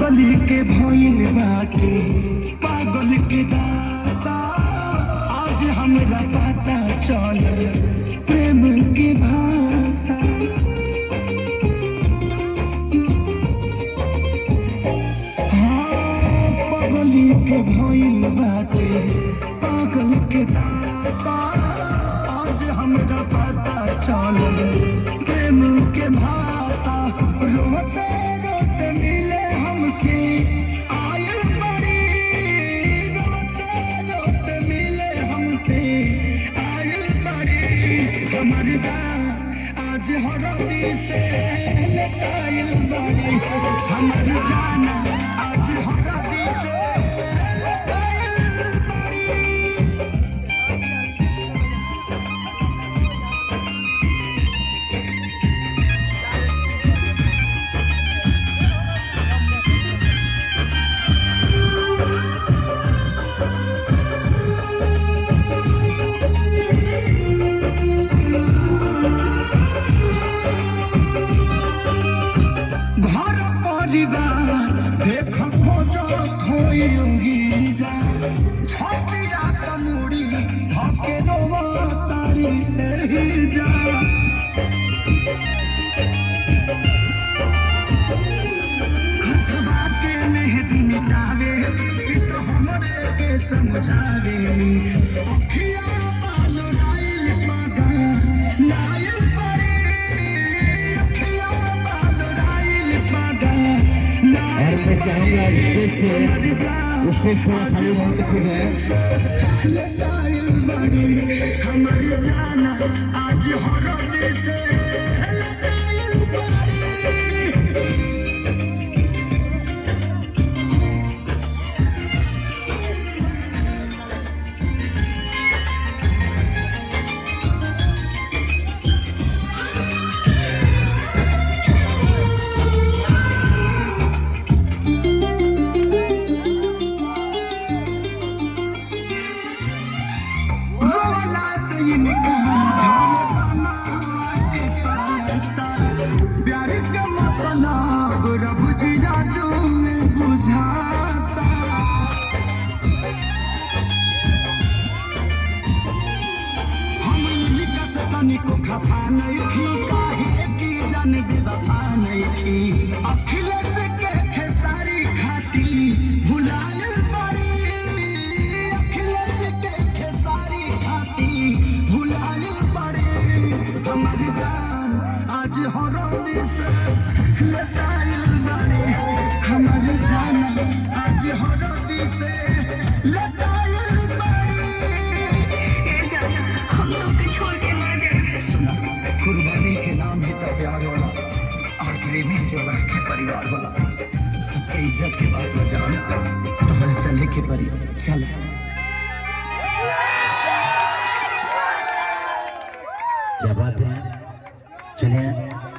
पागल के भइल बाटे पागल के दासा आज हमरा पता चल प्रेम की भाषा। हाँ पागल के भइल बाटे पागल के दासा आज हमरा पता चल प्रेम के भाषा। रोते रोते मिले हमसे आयल बड़ी रोते रोते मिले हमसे आयल बड़ी हमर जान आज हरदी से लटाइल बड़ी हमर जान आज हरदी से लटाइल बड़ी। घर परिवार देख खोजत होई जा छतिया तमुड़ी हके रोवा तारी नहीं जा। हथवा के मेहदी मिटावे ई तो हमरे के समझावे अखिया पाल राइल पागा लाइल पड़ी अखिया पाल राइल पागा और मैं चाहूंगा स्टेज से स्टेज थोड़ा खाली होने के लटाइल बड़ी हमर जान आज हरदी से लटाइल बड़ी। रोला से इनका जमाना के पता प्यार का मतलब रब जिया जो में बुझाता। हम इनका से तनिको खफा नहीं थी काहे की जान बेवफा नहीं थी अखिलेश के खेसारी खाती भुलायल पड़ी अखिलेश के खेसारी खाती भुलायल पड़ी हमर जान आज हरदी से लटाइल बड़ी हमर जान आज हरदी से लटाइल बड़ी। हम लोग के छोड़ के ना जाए। कुर्बानी के नाम है तो प्यार वाला और प्रेमी से बढ़ के परिवार वाला सबके इज्जत की बात में जाना तो चले के परी चल। क्या बात है चलिए।